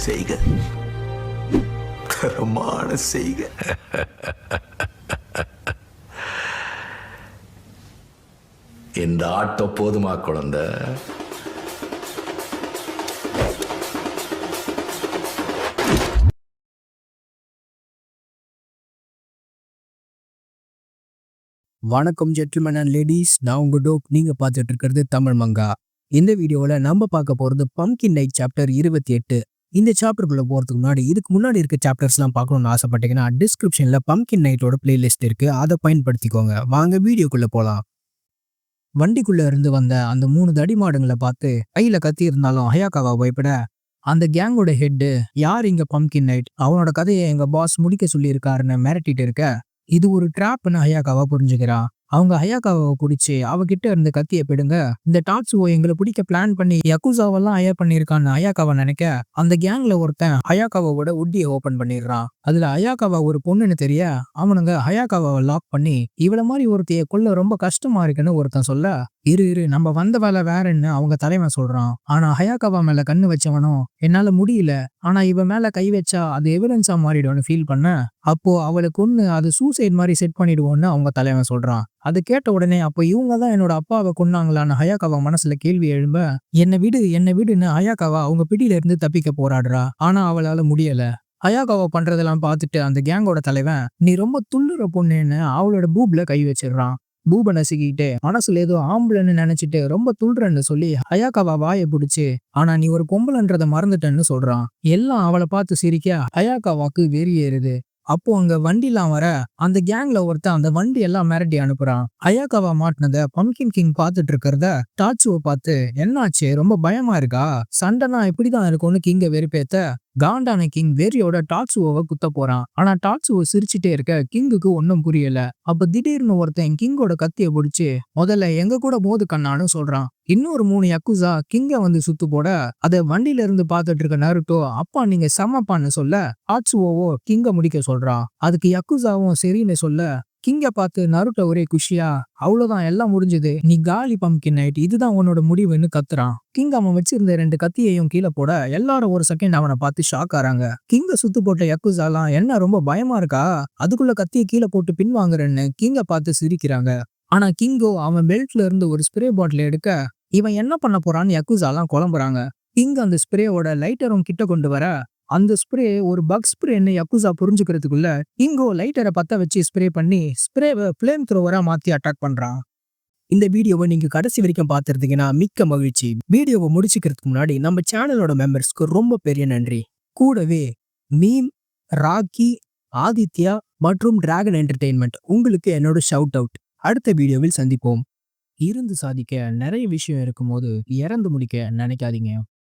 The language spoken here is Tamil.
செய்க, தரமான செய்க. இந்த ஆட்டம் போதுமா குழந்தை? வணக்கம் ஜென்டில்மேன் அண்ட் லேடிஸ், நான் உங்க டோப். நீங்க பார்த்துட்டு இருக்கிறது தமிழ் மங்கா. இந்த வீடியோவில் நம்ம பார்க்க போகிறது பம்கின் நைட் சாப்டர் 28. இந்த சாப்டருக்குள்ளே போகிறதுக்கு முன்னாடி இதுக்கு முன்னாடி இருக்க சாப்டர்ஸ்லாம் பார்க்கணும்னு ஆசைப்பட்டீங்கன்னா டிஸ்கிரிப்ஷனில் பம்கின் நைட்டோட பிளேலிஸ்ட் இருக்குது, அதை பயன்படுத்திக்கோங்க. வாங்க வீடியோக்குள்ளே போகலாம். வண்டிக்குள்ளே இருந்து வந்த அந்த 3 தடிமாடுங்களை பார்த்து கையில் கத்தி இருந்தாலும் ஹயாக்காவா பயப்பட, அந்த கேங்கோட ஹெட்டு யார் இங்கே பம்கின் நைட், அவனோட கதையை எங்கள் பாஸ் முடிக்க சொல்லியிருக்காருன்னு மிரட்டிட்டு இருக்க, இது ஒரு ட்ராப்னு ஹயாக்காவா புரிஞ்சுக்கிறான். அவங்க ஹயாக்காவை பிடிச்சி அவகிட்ட இருந்து கத்திய பிடுங்க, இந்த டாட்சுவோ எங்களை பிடிக்க பிளான் பண்ணி யகுசாவெல்லாம் ஹயர் பண்ணியிருக்கான்னு ஹயாக்காவை நினைக்க, அந்த கேங்ல ஒருத்தன் ஹயாக்காவோட உட்டியை ஓபன் பண்ணிடுறான். அதுல ஹயாக்காவா ஒரு பொண்ணுன்னு தெரிய, அவனுங்க ஹயாக்காவை லாக் பண்ணி இவள மாதிரி ஒருத்தைய கொல்ல ரொம்ப கஷ்டமா இருக்குன்னு ஒருத்தன் சொல்ல, இரு நம்ம வந்த வேலை வேறன்னு அவங்க தலைவன் சொல்றான். ஆனா ஹயாக்காவா மேல கண்ணு வச்சவனும் என்னால முடியல, ஆனா இவ மேல கை வச்சா அது எவிடன்ஸா மாறிடும்னு ஃபீல் பண்ண, அப்போ அவளுக்கு ஒண்ணு அது சூசைட் மாதிரி செட் பண்ணிடுவோன்னு அவங்க தலைவன் சொல்றான். அது கேட்ட உடனே அப்போ இவங்க தான் என்னோட அப்பாவை கொன்னாங்களான்னு ஹயாக்காவா மனசுல கேள்வி எழும்ப, என்னை விடுன்னு ஹயாக்காவா அவங்க பிடியில இருந்து தப்பிக்க போராடுறா. ஆனா அவளால முடியல. ஹயாக்காவா பண்றதெல்லாம் பார்த்துட்டு அந்த கேங்கோட தலைவன், நீ ரொம்ப துள்ளுற பொண்ணுன்னு அவளோட பூப்ல கை வச்சிடுறான். பூப நசுக்கிட்டு மனசுல ஏதோ ஆம்பளைன்னு நினைச்சிட்டு ரொம்ப துள்ளுறன்னு சொல்லி ஹயாக்காவா வாயை பிடிச்சு, ஆனா நீ ஒரு பொம்பளைன்றதை மறந்துட்டேன்னு சொல்றான். எல்லாம் அவளை பார்த்து சிரிக்க ஹயாக்காவாக்கு வெறியேறுது. அப்போ அங்க வண்டிலாம் வர, அந்த கேங்ல ஒருத்தன் அந்த வண்டி எல்லாம் மிரட்டி அனுப்புறான். ஹயாக்காவா மாட்டினத பம்கின் கிங் பார்த்துட்டு இருக்கிறத டாட்சுவை பார்த்து, என்னாச்சு, ரொம்ப பயமா இருக்கா, சண்டைனா இப்படிதான் இருக்கும்னு கிங்க வெறுப்பேத்த, காண்டான கிங் வெறியோட டாட்சுவோவை குத்த போறான். ஆனா டாட்சுவோ சிரிச்சுட்டே இருக்க கிங்குக்கு ஒன்னும் புரியல. அப்ப திடீர்னு ஒருத்தன் கிங்கோட கத்திய பிடிச்சு, முதல்ல எங்க கூட மோது கண்ணான்னு சொல்றான். இன்னொரு 3 யக்குசா கிங்க வந்து சுத்து போட, அத வண்டியில இருந்து பார்த்துட்டு இருக்க நருட்டோ, அப்பா நீங்க செம்மப்பான்னு சொல்ல, டாட்சுவோவோ கிங்க முடிக்க சொல்றான். அதுக்கு யக்குசாவும் சரின்னு சொல்ல, கிங்க பார்த்து நருட்டோ ஒரே குஷியா, அவ்வளவுதான் எல்லாம் முடிஞ்சது, நீ காலி பம்கின் நைட், இதுதான் உன்னோட முடிவுன்னு கத்துறான். கிங் அவன் வச்சிருந்த 2 கத்தியையும் கீழே போட, எல்லாரும் ஒரு செகண்ட் அவனை பார்த்து ஷாக் ஆறாங்க. கிங்க சுத்து போட்ட யக்குசாலாம், என்ன ரொம்ப பயமா இருக்கா, அதுக்குள்ள கத்தியை கீழே போட்டு பின்வாங்குறேன்னு கிங்க பார்த்து சிரிக்கிறாங்க. ஆனா கிங்கோ அவன் பெல்ட்ல இருந்து ஒரு ஸ்ப்ரே பாட்டில் எடுக்க, இவன் என்ன பண்ண போறான்னு யக்குசாலாம் குழம்புறாங்க. கிங் அந்த ஸ்ப்ரேவோட லைட்டரும் கிட்ட கொண்டு வர, அந்த ஸ்ப்ரே ஒரு பக் ஸ்ப்ரேன்னு யக்குசா புரிஞ்சுக்கிறதுக்குள்ள கிங்கோ லைட்டரை பத்த வச்சு ஸ்ப்ரே பண்ணி ஸ்ப்ரேவை ஃப்ளேம் த்ரோவரா மாத்தி அட்டாக் பண்றான். இந்த வீடியோவை நீங்க கடைசி வரைக்கும் பார்த்துருந்தீங்கன்னா மிக்க மகிழ்ச்சி. வீடியோவை முடிச்சுக்கிறதுக்கு முன்னாடி நம்ம சேனலோட மெம்பர்ஸ்க்கு ரொம்ப பெரிய நன்றி. கூடவே மீம், ராக்கி, ஆதித்யா மற்றும் டிராகன் என்டர்டெயின்மெண்ட் உங்களுக்கு என்னோட ஷவுட் அவுட். அடுத்த வீடியோவில் சந்திப்போம். இருந்து சாதிக்க நிறைய விஷயம் இருக்கும்போது இறந்து முடிக்க நினைக்காதீங்க.